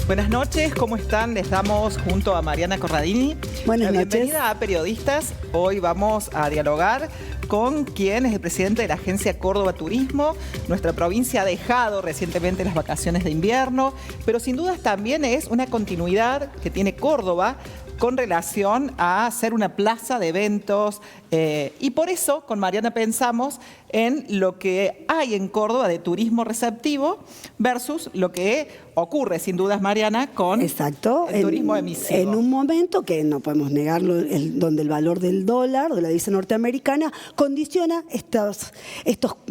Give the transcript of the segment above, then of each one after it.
Buenas noches, ¿cómo están? Les damos junto a Mariana Corradini Buenas la noches. bienvenida a Periodistas. Hoy vamos a dialogar con quien es el presidente de la Agencia Córdoba Turismo. Nuestra provincia ha dejado recientemente las vacaciones de invierno, pero sin dudas también es una continuidad que tiene Córdoba con relación a ser una plaza de eventos, y por eso con Mariana pensamos en lo que hay en Córdoba de turismo receptivo versus lo que ocurre, sin dudas, Mariana, con el turismo emisivo. En un momento que no podemos negarlo, donde el valor del dólar, de la divisa norteamericana, condiciona estos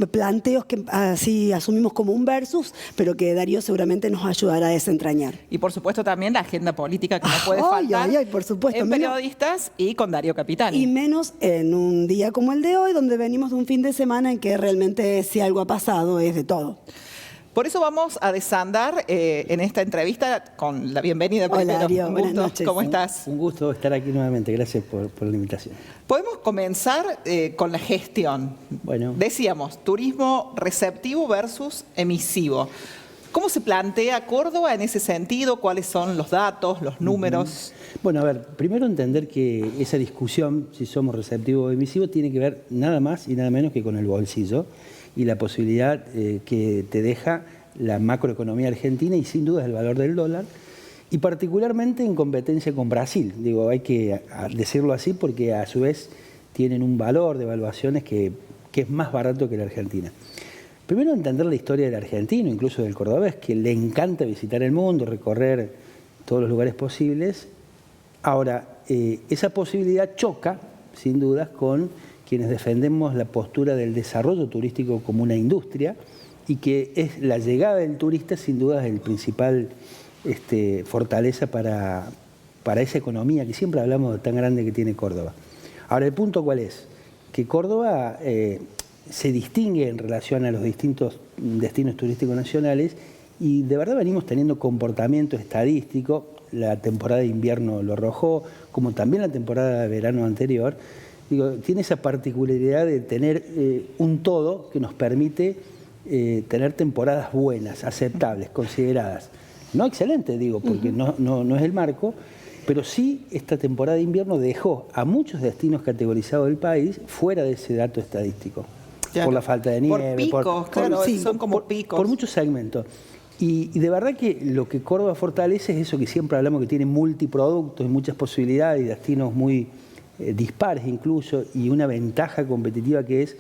planteos que así asumimos como un versus, pero que Darío seguramente nos ayudará a desentrañar. Y por supuesto también la agenda política que no puede faltar por supuesto, en Periodistas y con Darío Capitani. Y menos en un día como el de hoy, donde venimos de un fin de semana en que realmente si algo ha pasado es de todo. Por eso vamos a desandar en esta entrevista con la bienvenida. Hola, Darío, buenas noches. ¿Cómo estás? Un gusto estar aquí nuevamente, gracias por la invitación. Podemos comenzar con la gestión. Bueno. Decíamos, turismo receptivo versus emisivo. ¿Cómo se plantea Córdoba en ese sentido? ¿Cuáles son los datos, los números? Bueno, a ver, primero entender que esa discusión, si somos receptivos o emisivos, tiene que ver nada más y nada menos que con el bolsillo y la posibilidad que te deja la macroeconomía argentina y sin duda el valor del dólar, y particularmente en competencia con Brasil. Digo, hay que decirlo así porque a su vez tienen un valor de evaluaciones que es más barato que la Argentina. Primero entender la historia del argentino, incluso del cordobés, que le encanta visitar el mundo, recorrer todos los lugares posibles. Ahora, esa posibilidad choca, sin dudas, con quienes defendemos la postura del desarrollo turístico como una industria y que es la llegada del turista, sin duda, el principal fortaleza para esa economía que siempre hablamos de tan grande que tiene Córdoba. Ahora, ¿el punto cuál es? Que Córdoba se distingue en relación a los distintos destinos turísticos nacionales y de verdad venimos teniendo comportamiento estadístico. La temporada de invierno lo arrojó, como también la temporada de verano anterior. Digo, tiene esa particularidad de tener un todo que nos permite tener temporadas buenas, aceptables, consideradas. No excelente, digo, porque no es el marco, pero sí esta temporada de invierno dejó a muchos destinos categorizados del país fuera de ese dato estadístico. Claro. Por la falta de nieve. Por picos, claro, sí, son como picos. Por muchos segmentos. Y de verdad que lo que Córdoba fortalece es eso que siempre hablamos, que tiene multiproductos y muchas posibilidades y destinos muy dispares incluso, y una ventaja competitiva que es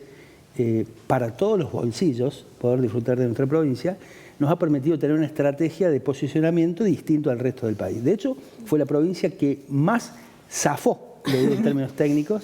para todos los bolsillos poder disfrutar de nuestra provincia, nos ha permitido tener una estrategia de posicionamiento distinto al resto del país. De hecho, fue la provincia que más zafó, en términos técnicos,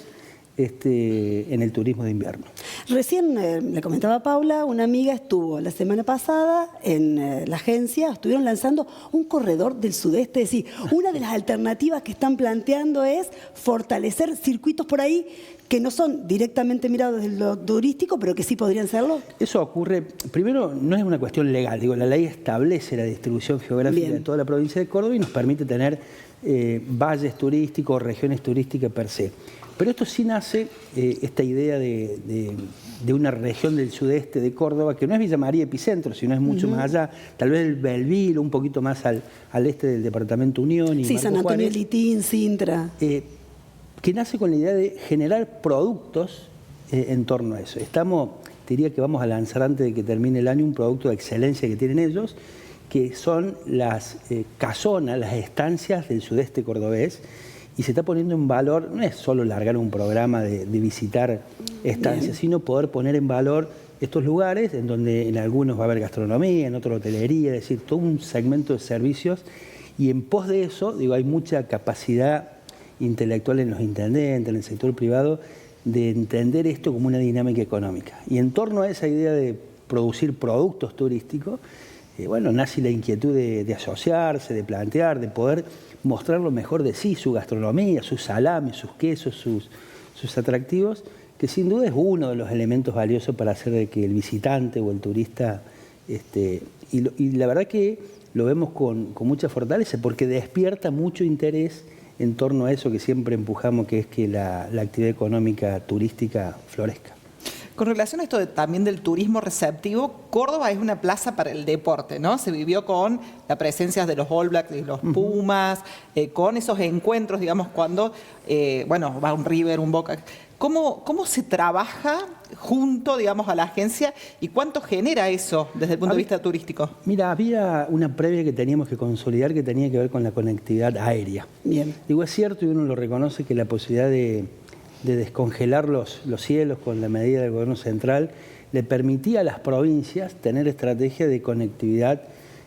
en el turismo de invierno. Recién le comentaba a Paula, una amiga estuvo la semana pasada en la agencia, estuvieron lanzando un corredor del sudeste, es decir, una de las alternativas que están planteando es fortalecer circuitos por ahí que no son directamente mirados desde lo turístico, pero que sí podrían serlo. Eso ocurre, primero, no es una cuestión legal, digo, la ley establece la distribución geográfica de toda la provincia de Córdoba y nos permite tener valles turísticos, regiones turísticas per se. Pero esto sí nace, esta idea de una región del sudeste de Córdoba, que no es Villa María Epicentro, sino es mucho más allá, tal vez el Belville, un poquito más al este del departamento Unión. Y sí, Marco San Antonio Juárez, Litín, Sintra. Que nace con la idea de generar productos en torno a eso. Diría que vamos a lanzar antes de que termine el año un producto de excelencia que tienen ellos, que son las casonas, las estancias del sudeste cordobés, y se está poniendo en valor, no es solo largar un programa de visitar estancias, sino poder poner en valor estos lugares en donde en algunos va a haber gastronomía, en otros hotelería, es decir, todo un segmento de servicios, y en pos de eso, digo, hay mucha capacidad intelectual en los intendentes, en el sector privado, de entender esto como una dinámica económica. Y en torno a esa idea de producir productos turísticos, bueno, nace la inquietud de asociarse, de plantear, de poder mostrar lo mejor de sí, su gastronomía, sus salames, sus quesos, sus atractivos, que sin duda es uno de los elementos valiosos para hacer de que el visitante o el turista, y la verdad que lo vemos con mucha fortaleza, porque despierta mucho interés en torno a eso que siempre empujamos, que es que la actividad económica turística florezca. Con relación a esto también del turismo receptivo, Córdoba es una plaza para el deporte, ¿no? Se vivió con la presencia de los All Blacks y los Pumas, con esos encuentros, digamos, cuando, va un River, un Boca. ¿Cómo se trabaja junto, digamos, a la agencia y cuánto genera eso desde el punto de vista turístico? Mira, había una previa que teníamos que consolidar que tenía que ver con la conectividad aérea. Bien. Digo, es cierto y uno lo reconoce que la posibilidad de descongelar los cielos con la medida del gobierno central le permitía a las provincias tener estrategias de conectividad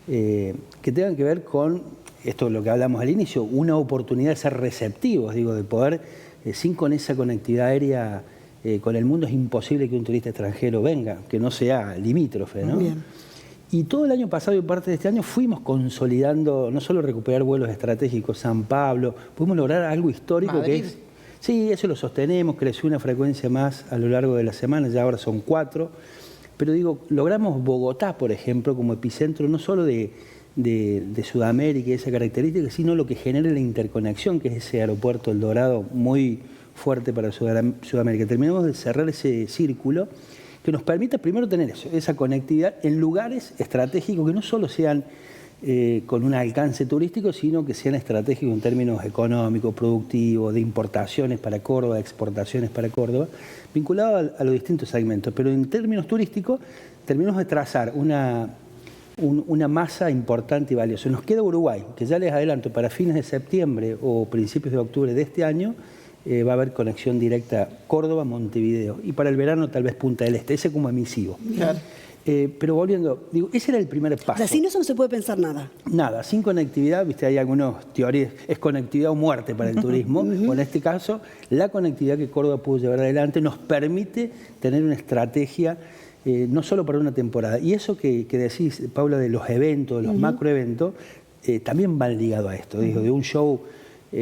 que tengan que ver con, esto es lo que hablamos al inicio, una oportunidad de ser receptivos, digo, de poder, sin con esa conectividad aérea con el mundo es imposible que un turista extranjero venga, que no sea limítrofe, ¿no? Bien. Y todo el año pasado y parte de este año fuimos consolidando, no solo recuperar vuelos estratégicos, San Pablo, pudimos lograr algo histórico Madrid. que es... Sí, eso lo sostenemos, creció una frecuencia más a lo largo de la semana, ya ahora son 4. Pero digo, logramos Bogotá, por ejemplo, como epicentro no solo de Sudamérica y esa característica, sino lo que genera la interconexión, que es ese aeropuerto El Dorado muy fuerte para Sudamérica. Terminamos de cerrar ese círculo que nos permita primero tener eso, esa conectividad en lugares estratégicos que no solo sean con un alcance turístico, sino que sean estratégicos en términos económicos, productivos, de importaciones para Córdoba, de exportaciones para Córdoba, vinculado a los distintos segmentos. Pero en términos turísticos, terminamos de trazar una masa importante y valiosa. Nos queda Uruguay, que ya les adelanto, para fines de septiembre o principios de octubre de este año, va a haber conexión directa Córdoba-Montevideo. Y para el verano tal vez Punta del Este, ese como emisivo. Claro. Pero volviendo, digo, ese era el primer paso. O sea, sin eso no se puede pensar nada. Nada, sin conectividad, viste, hay algunas teorías, es conectividad o muerte para el turismo. O en este caso, la conectividad que Córdoba pudo llevar adelante nos permite tener una estrategia no solo para una temporada. Y eso que decís, Paula, de los eventos, de los macroeventos, también van ligados a esto. Digo, de un show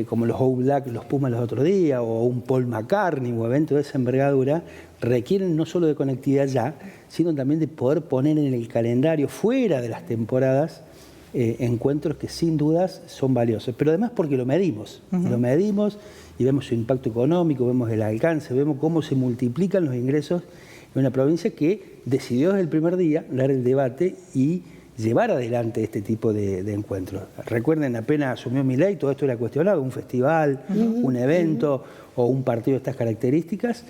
como los All Blacks, los Pumas los otros días, o un Paul McCartney, o eventos de esa envergadura, requieren no solo de conectividad ya, sino también de poder poner en el calendario, fuera de las temporadas, encuentros que sin dudas son valiosos. Pero además porque lo medimos y vemos su impacto económico, vemos el alcance, vemos cómo se multiplican los ingresos en una provincia que decidió desde el primer día dar el debate y llevar adelante este tipo de encuentros. Recuerden, apenas asumió Milei, todo esto era cuestionado, un festival, un evento o un partido de estas características.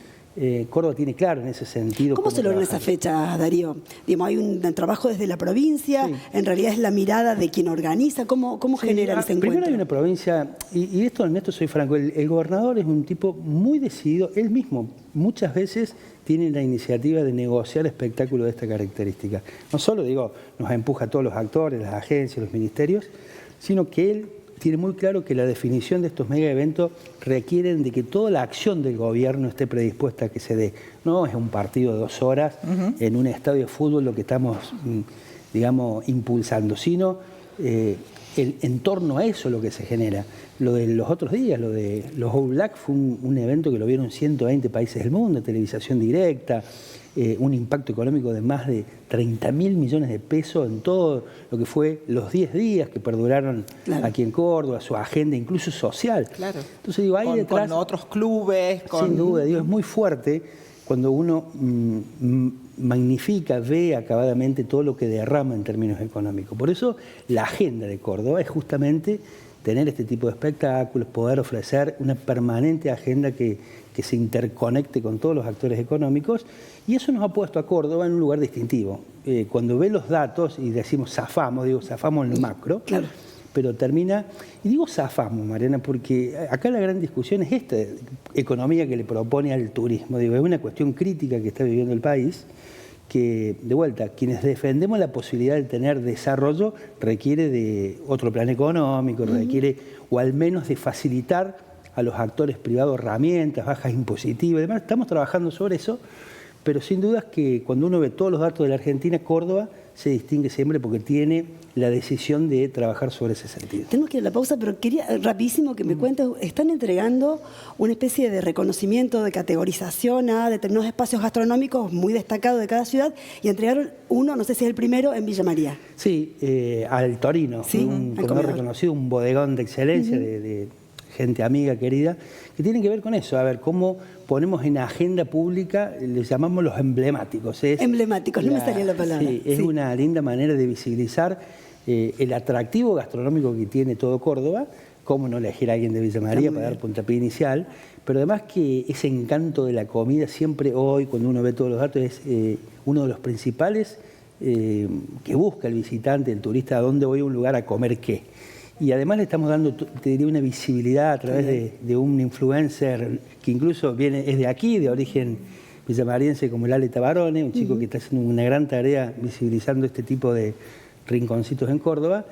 Córdoba tiene claro en ese sentido. ¿Cómo se logra esa fecha, Darío? Digamos, hay un trabajo desde la provincia, en realidad es la mirada de quien organiza, ¿cómo generan ese encuentro? Primero hay una provincia, y en esto soy franco, el gobernador es un tipo muy decidido, él mismo muchas veces tiene la iniciativa de negociar espectáculos de esta característica. No solo, digo, nos empuja a todos los actores, las agencias, los ministerios, sino que él tiene muy claro que la definición de estos mega eventos requieren de que toda la acción del gobierno esté predispuesta a que se dé. No es un partido de 2 horas en un estadio de fútbol lo que estamos, digamos, impulsando, sino en torno a eso lo que se genera. Lo de los otros días, lo de los All Blacks fue un evento que lo vieron 120 países del mundo, televisación directa, un impacto económico de más de 30.000 millones de pesos en todo lo que fue los 10 días que perduraron aquí en Córdoba, su agenda incluso social. Claro. Entonces digo, ahí detrás, con otros clubes. Sin duda, digo, es muy fuerte cuando uno magnifica, ve acabadamente todo lo que derrama en términos económicos. Por eso la agenda de Córdoba es justamente tener este tipo de espectáculos, poder ofrecer una permanente agenda que se interconecte con todos los actores económicos, y eso nos ha puesto a Córdoba en un lugar distintivo. Cuando ve los datos y decimos zafamos en lo macro, claro, pero termina, y digo zafamos, Mariana, porque acá la gran discusión es esta economía que le propone al turismo. Digo, es una cuestión crítica que está viviendo el país, que, de vuelta, quienes defendemos la posibilidad de tener desarrollo requiere de otro plan económico, requiere, o al menos de facilitar a los actores privados herramientas, bajas impositivas, además estamos trabajando sobre eso, pero sin dudas que cuando uno ve todos los datos de la Argentina, Córdoba se distingue siempre porque tiene la decisión de trabajar sobre ese sentido. Tengo que ir a la pausa, pero quería rapidísimo que me cuentes, están entregando una especie de reconocimiento, de categorización a determinados espacios gastronómicos muy destacados de cada ciudad, y entregaron uno, no sé si es el primero, en Villa María. Sí, al Torino, un comedor reconocido, un bodegón de excelencia, de gente amiga, querida, que tienen que ver con eso, a ver, cómo ponemos en agenda pública, les llamamos los emblemáticos. Emblemáticos, no me salía la palabra. Sí, es una linda manera de visibilizar el atractivo gastronómico que tiene todo Córdoba, cómo no elegir a alguien de Villa María para dar puntapié inicial, pero además que ese encanto de la comida siempre hoy, cuando uno ve todos los datos, es uno de los principales que busca el visitante, el turista, a dónde voy a un lugar a comer qué. Y además le estamos dando, te diría, una visibilidad a través de un influencer que incluso es de aquí, de origen villamariense, como Lale Tabarone, un chico que está haciendo una gran tarea visibilizando este tipo de rinconcitos en Córdoba.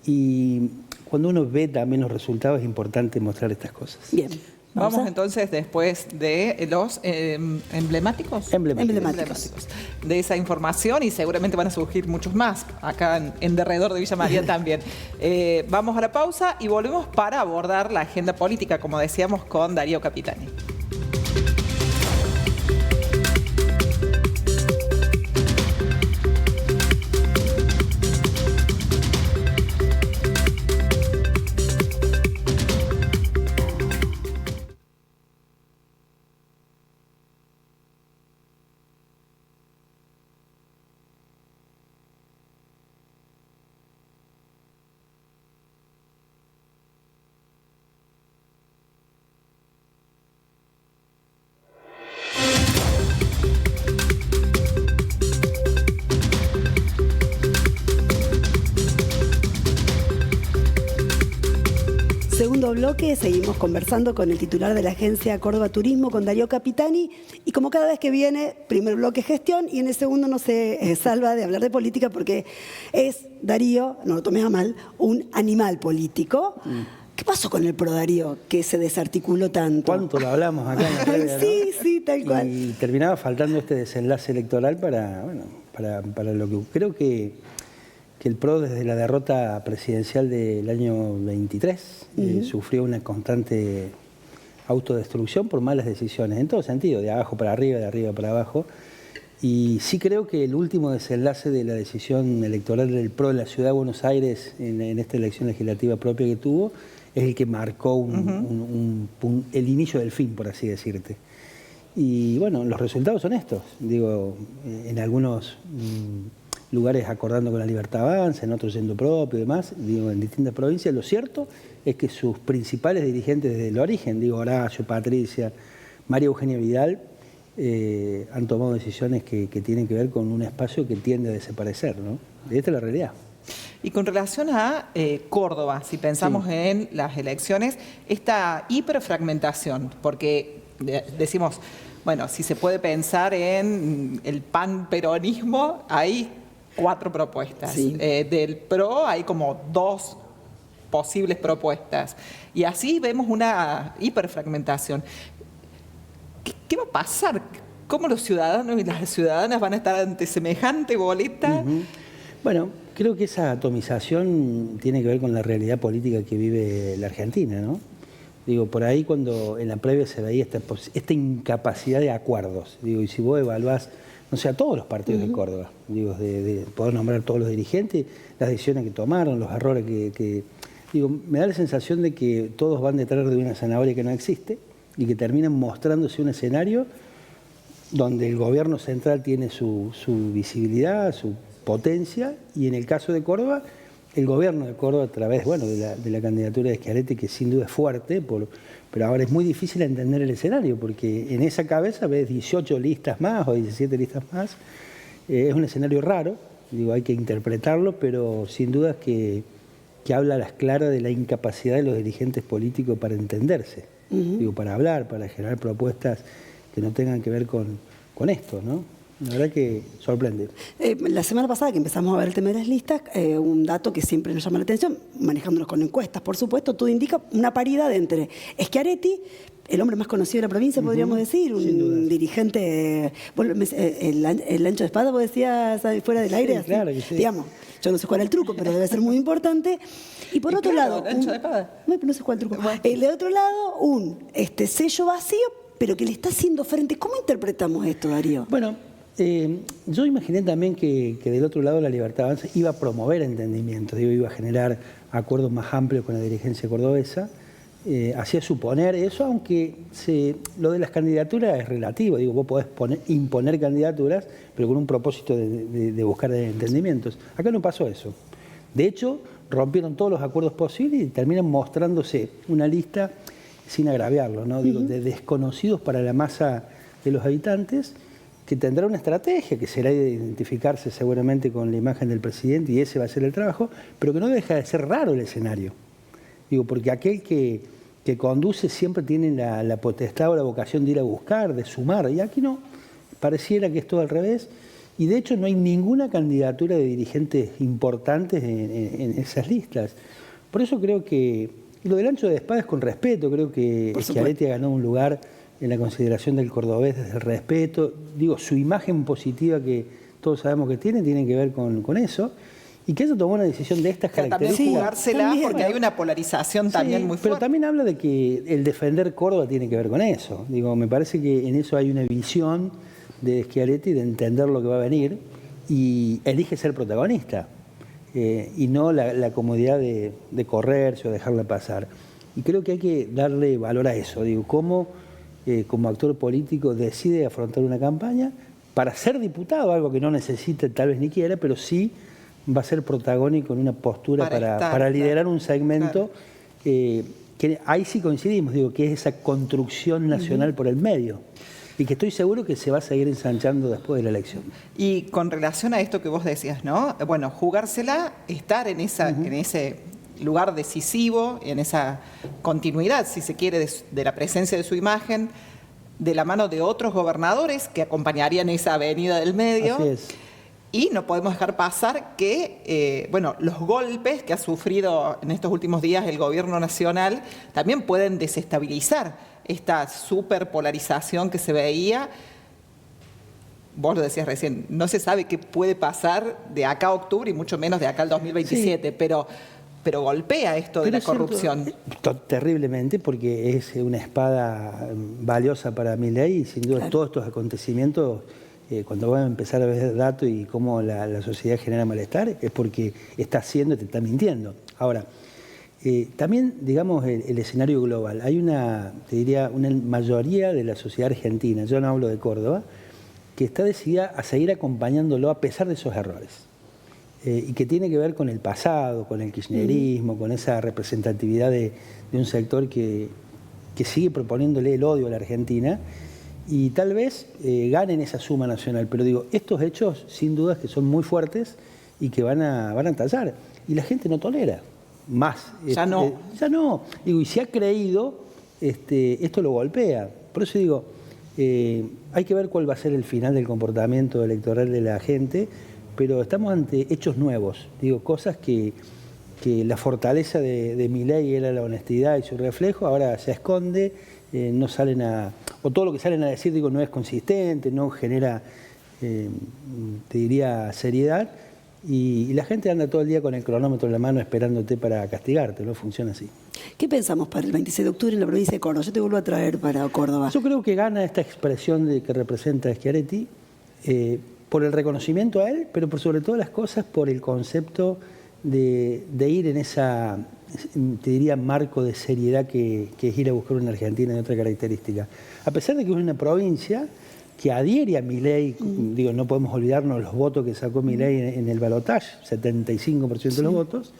Y cuando uno ve también los resultados es importante mostrar estas cosas. Bien. Vamos entonces después de los emblemáticos. Emblemáticos. De esa información, y seguramente van a surgir muchos más acá en derredor de Villa María también. Vamos a la pausa y volvemos para abordar la agenda política, como decíamos, con Darío Capitani. Segundo bloque, seguimos conversando con el titular de la agencia Córdoba Turismo, con Darío Capitani, y como cada vez que viene, primer bloque gestión, y en el segundo no se salva de hablar de política porque es, Darío, no lo tomes a mal, un animal político. ¿Qué pasó con el PRO, Darío, que se desarticuló tanto? ¿Cuánto lo hablamos acá en la previa, ¿no? Sí, tal cual. Y terminaba faltando este desenlace electoral para lo que creo que el PRO desde la derrota presidencial del año 23 sufrió una constante autodestrucción por malas decisiones, en todo sentido, de abajo para arriba, de arriba para abajo. Y sí creo que el último desenlace de la decisión electoral del PRO en la Ciudad de Buenos Aires, en esta elección legislativa propia que tuvo, es el que marcó el inicio del fin, por así decirte. Y bueno, los resultados son estos. Digo, en algunos lugares acordando con la Libertad Avanza, en otros yendo propio y demás, digo, en distintas provincias. Lo cierto es que sus principales dirigentes desde el origen, digo, Horacio, Patricia, María Eugenia Vidal, han tomado decisiones que tienen que ver con un espacio que tiende a desaparecer, ¿no? Esta es la realidad. Y con relación a Córdoba, si pensamos en las elecciones, esta hiperfragmentación, porque decimos, bueno, si se puede pensar en el panperonismo, hay 4 propuestas. Sí. Del PRO hay como 2 posibles propuestas. Y así vemos una hiperfragmentación. ¿Qué va a pasar? ¿Cómo los ciudadanos y las ciudadanas van a estar ante semejante boleta? Bueno, creo que esa atomización tiene que ver con la realidad política que vive la Argentina, ¿no? Digo, por ahí cuando en la previa se veía esta incapacidad de acuerdos, digo, y si vos evaluás, no sé, a todos los partidos de Córdoba, digo, de poder nombrar a todos los dirigentes, las decisiones que tomaron, los errores que digo, me da la sensación de que todos van detrás de una zanahoria que no existe y que terminan mostrándose un escenario donde el gobierno central tiene su visibilidad, su potencia, y en el caso de Córdoba, el gobierno de Córdoba a través, bueno, de la candidatura de Schiaretti, que sin duda es fuerte, pero ahora es muy difícil entender el escenario, porque en esa cabeza ves 18 listas más o 17 listas más. Es un escenario raro, digo, hay que interpretarlo, pero sin duda que habla a las claras de la incapacidad de los dirigentes políticos para entenderse, digo, para hablar, para generar propuestas que no tengan que ver con esto, ¿no? La verdad que sorprende. La semana pasada que empezamos a ver el tema de las listas, un dato que siempre nos llama la atención, manejándonos con encuestas, por supuesto, todo indica una paridad entre Schiaretti, el hombre más conocido de la provincia, podríamos decir, un dirigente, el ancho de espada, vos decías fuera del aire, sí, así, claro que sí. Digamos, yo no sé cuál es el truco, pero debe ser muy importante. Y por otro lado, el ancho de espada. No sé cuál es el truco. De otro lado, un sello vacío, pero que le está haciendo frente. ¿Cómo interpretamos esto, Darío? Bueno, yo imaginé también que del otro lado la Libertad Avanza iba a promover entendimientos, digo, iba a generar acuerdos más amplios con la dirigencia cordobesa, hacía suponer eso, aunque lo de las candidaturas es relativo. Digo, vos podés imponer candidaturas, pero con un propósito de buscar entendimientos. Acá no pasó eso. De hecho, rompieron todos los acuerdos posibles y terminan mostrándose una lista, sin agraviarlo, ¿no? Digo, de desconocidos para la masa de los habitantes, que tendrá una estrategia, que será identificarse seguramente con la imagen del presidente, y ese va a ser el trabajo, pero que no deja de ser raro el escenario. Digo, porque aquel que conduce siempre tiene la potestad o la vocación de ir a buscar, de sumar, y aquí no, pareciera que es todo al revés, y de hecho no hay ninguna candidatura de dirigentes importantes en esas listas. Por eso creo que, y lo del ancho de espada es con respeto, creo que Schiaretti ha ganado un lugar en la consideración del cordobés desde el respeto. Digo, su imagen positiva que todos sabemos que tiene que ver con eso. Y que ella tomó una decisión de estas características. También jugársela porque hay una polarización también muy fuerte. Pero también habla de que el defender Córdoba tiene que ver con eso. Digo, me parece que en eso hay una visión de Schiaretti de entender lo que va a venir y elige ser protagonista y no la comodidad de correrse o dejarla pasar. Y creo que hay que darle valor a eso. Digo, cómo como actor político decide afrontar una campaña para ser diputado, algo que no necesita, tal vez ni quiera, pero sí va a ser protagónico en una postura para liderar un segmento que ahí sí coincidimos, digo, que es esa construcción nacional por el medio y que estoy seguro que se va a seguir ensanchando después de la elección. Y con relación a esto que vos decías, ¿no? Bueno, jugársela, estar en ese lugar decisivo, en esa continuidad, si se quiere, de la presencia de su imagen, de la mano de otros gobernadores que acompañarían esa avenida del medio. Así es. Y no podemos dejar pasar que, los golpes que ha sufrido en estos últimos días el gobierno nacional también pueden desestabilizar esta superpolarización que se veía. Vos lo decías recién, no se sabe qué puede pasar de acá a octubre y mucho menos de acá al 2027, sí. pero golpea esto de la corrupción. Terriblemente, porque es una espada valiosa para Milei y sin duda claro. Todos estos acontecimientos... Cuando van a empezar a ver datos y cómo la sociedad genera malestar, es porque está haciendo y te está mintiendo. Ahora, también, digamos, el escenario global. Hay una mayoría de la sociedad argentina, yo no hablo de Córdoba, que está decidida a seguir acompañándolo a pesar de esos errores. Y que tiene que ver con el pasado, con el kirchnerismo, con esa representatividad de un sector que sigue proponiéndole el odio a la Argentina, y tal vez ganen esa suma nacional. Pero digo, estos hechos sin dudas que son muy fuertes y que van a tallar. Y la gente no tolera más. Ya no. Ya no. Digo, y si ha creído, esto lo golpea. Por eso digo, hay que ver cuál va a ser el final del comportamiento electoral de la gente, pero estamos ante hechos nuevos. Digo, cosas que la fortaleza de Milei era la honestidad y su reflejo, ahora se esconde, no salen o todo lo que salen a decir, digo, no es consistente, no genera, te diría, seriedad, y la gente anda todo el día con el cronómetro en la mano esperándote para castigarte, no funciona así. ¿Qué pensamos para el 26 de octubre en la provincia de Córdoba? Yo te vuelvo a traer para Córdoba. Yo creo que gana esta expresión que representa Schiaretti, por el reconocimiento a él, pero por sobre todas las cosas por el concepto de ir en esa, te diría, marco de seriedad que es ir a buscar una Argentina de otra característica. A pesar de que es una provincia que adhiere a Milei, digo, no podemos olvidarnos los votos que sacó Milei en el balotaje, 75% de los votos,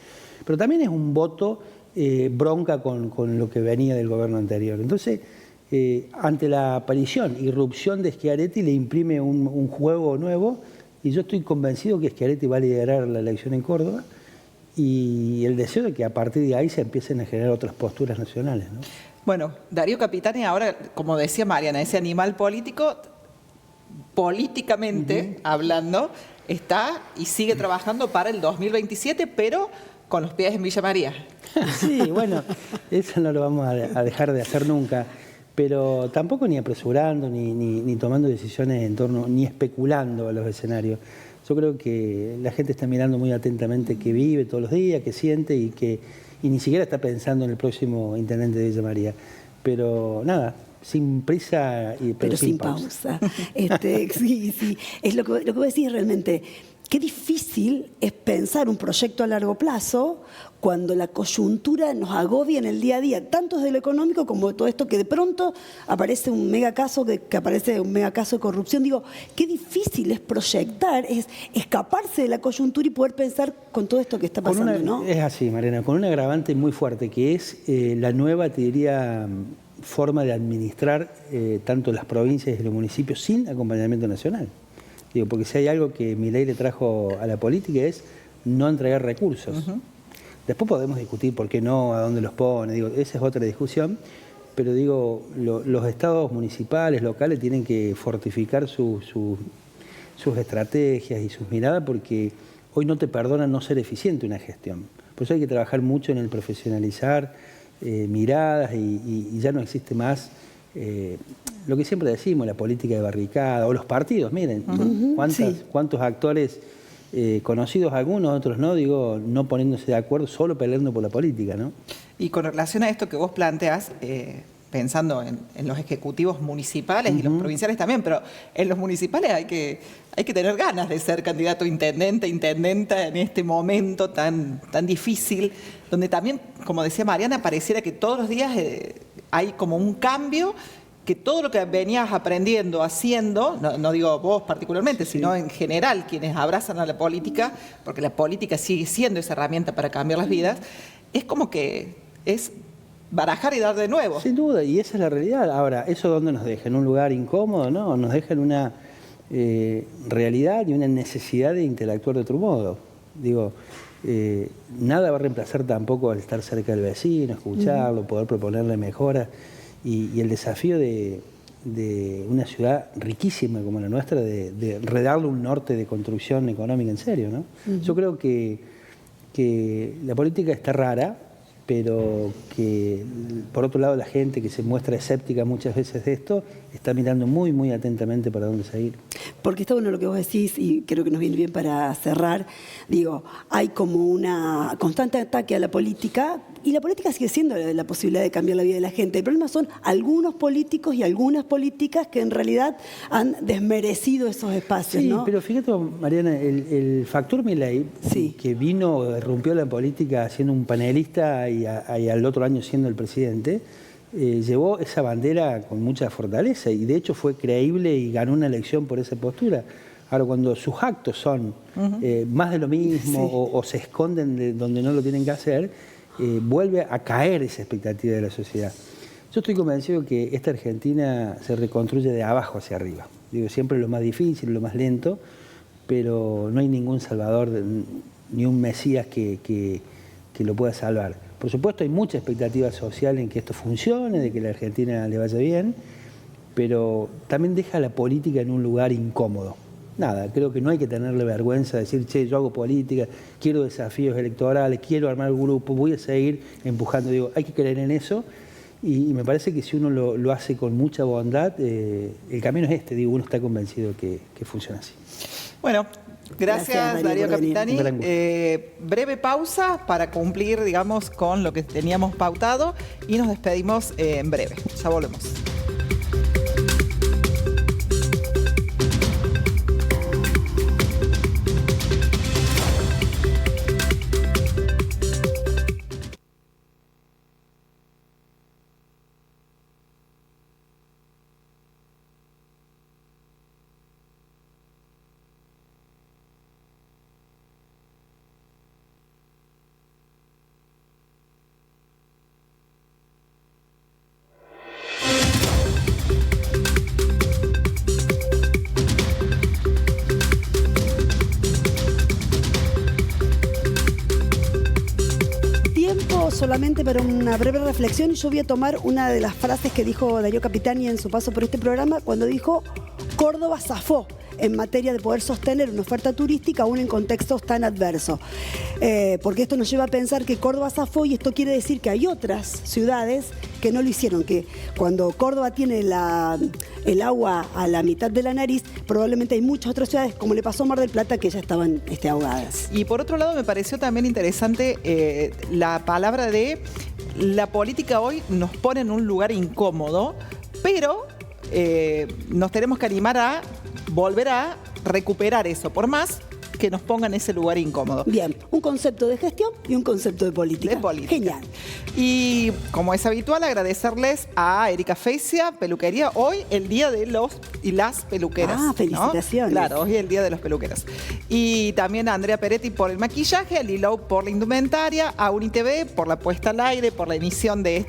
pero también es un voto bronca con lo que venía del gobierno anterior. Entonces, ante la aparición, irrupción de Schiaretti, le imprime un juego nuevo, y yo estoy convencido que Schiaretti va a liderar la elección en Córdoba, y el deseo de que a partir de ahí se empiecen a generar otras posturas nacionales, ¿no? Bueno, Darío Capitani ahora, como decía Mariana, ese animal político, políticamente hablando, está y sigue trabajando para el 2027, pero con los pies en Villa María. Sí, bueno, eso no lo vamos a dejar de hacer nunca, pero tampoco ni apresurando, ni tomando decisiones en torno, ni especulando a los escenarios. Yo creo que la gente está mirando muy atentamente qué vive todos los días, qué siente y ni siquiera está pensando en el próximo intendente de Villa María. Pero nada, sin prisa pero sin pausa. Sí, es lo que vos decís realmente. qué difícil es pensar un proyecto a largo plazo cuando la coyuntura nos agobia en el día a día, tanto desde lo económico como de todo esto, que de pronto aparece un megacaso, que aparece un megacaso de corrupción. Digo, qué difícil es proyectar, es escaparse de la coyuntura y poder pensar con todo esto que está pasando, ¿no? Es así, Mariana, con un agravante muy fuerte, que es la nueva, te diría, forma de administrar tanto las provincias y los municipios sin acompañamiento nacional. Digo, porque si hay algo que Milei le trajo a la política es no entregar recursos. Después podemos discutir por qué no, a dónde los pone, digo, esa es otra discusión, pero digo, los estados municipales, locales tienen que fortificar sus estrategias y sus miradas, porque hoy no te perdonan no ser eficiente una gestión. Por eso hay que trabajar mucho en el profesionalizar miradas y ya no existe más lo que siempre decimos, la política de barricada o los partidos. Miren, cuántos actores conocidos, algunos, otros no, digo, no poniéndose de acuerdo, solo peleando por la política, ¿no? Y con relación a esto que vos planteás, pensando en los ejecutivos municipales y los provinciales también, pero en los municipales hay que tener ganas de ser candidato a intendente, intendenta en este momento tan difícil, donde también, como decía Mariana, pareciera que todos los días hay como un cambio, que todo lo que venías aprendiendo, haciendo, no digo vos particularmente, sino en general quienes abrazan a la política, porque la política sigue siendo esa herramienta para cambiar las vidas, es como que es barajar y dar de nuevo. Sin duda, y esa es la realidad. Ahora, ¿eso dónde nos deja? ¿En un lugar incómodo? No, nos deja en una realidad y una necesidad de interactuar de otro modo. Digo, nada va a reemplazar tampoco el estar cerca del vecino, escucharlo, poder proponerle mejoras. Y el desafío de una ciudad riquísima como la nuestra, de redarle un norte de construcción económica en serio, ¿no? Yo creo que la política está rara, pero que por otro lado la gente que se muestra escéptica muchas veces de esto está mirando muy, muy atentamente para dónde seguir. Porque está bueno lo que vos decís y creo que nos viene bien para cerrar. Digo, hay como una constante ataque a la política y la política sigue siendo la posibilidad de cambiar la vida de la gente. El problema son algunos políticos y algunas políticas que en realidad han desmerecido esos espacios, ¿no? Sí, pero fíjate, Mariana, el factor Milei, que vino, rompió la política siendo un panelista y al otro año siendo el presidente, llevó esa bandera con mucha fortaleza y de hecho fue creíble y ganó una elección por esa postura. Ahora, cuando sus actos son más de lo mismo o se esconden de donde no lo tienen que hacer, vuelve a caer esa expectativa de la sociedad. Yo estoy convencido que esta Argentina se reconstruye de abajo hacia arriba. Digo, siempre lo más difícil, lo más lento, pero no hay ningún salvador, ni un mesías que lo pueda salvar. Por supuesto, hay mucha expectativa social en que esto funcione, de que la Argentina le vaya bien, pero también deja a la política en un lugar incómodo. Nada, creo que no hay que tenerle vergüenza de decir, che, yo hago política, quiero desafíos electorales, quiero armar un grupo, voy a seguir empujando. Digo, hay que creer en eso y me parece que si uno lo hace con mucha bondad, el camino es este, digo, uno está convencido que funciona así. Bueno, gracias Darío Capitani. Breve pausa para cumplir, digamos, con lo que teníamos pautado y nos despedimos en breve. Ya volvemos. Solamente para una breve reflexión, y yo voy a tomar una de las frases que dijo Darío Capitani en su paso por este programa, cuando dijo: Córdoba zafó en materia de poder sostener una oferta turística aún en contextos tan adversos. Porque esto nos lleva a pensar que Córdoba zafó, y esto quiere decir que hay otras ciudades que no lo hicieron, que cuando Córdoba tiene el agua a la mitad de la nariz, probablemente hay muchas otras ciudades, como le pasó a Mar del Plata, que ya estaban ahogadas. Y por otro lado, me pareció también interesante la palabra de la política hoy nos pone en un lugar incómodo, pero nos tenemos que animar a volver a recuperar eso, por más que nos ponga en ese lugar incómodo. Bien, un concepto de gestión y un concepto de política. De política. Genial. Y como es habitual, agradecerles a Erika Feicia, Peluquería. Hoy el día de los y las peluqueras. Ah, felicitaciones. ¿No? Claro, hoy es el día de los peluqueros. Y también a Andrea Peretti por el maquillaje, a Lilo por la indumentaria, a UniTV por la puesta al aire, por la emisión de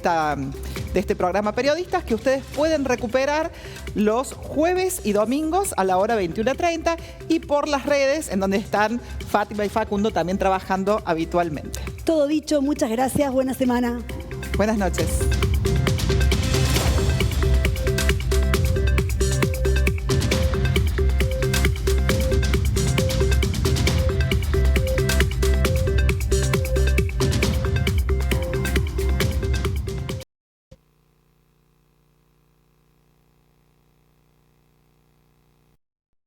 este programa Periodistas, que ustedes pueden recuperar los jueves y domingos a la hora 21:30 y por las redes en donde están Fátima y Facundo también trabajando habitualmente. Todo dicho, muchas gracias, buena semana. Buenas noches.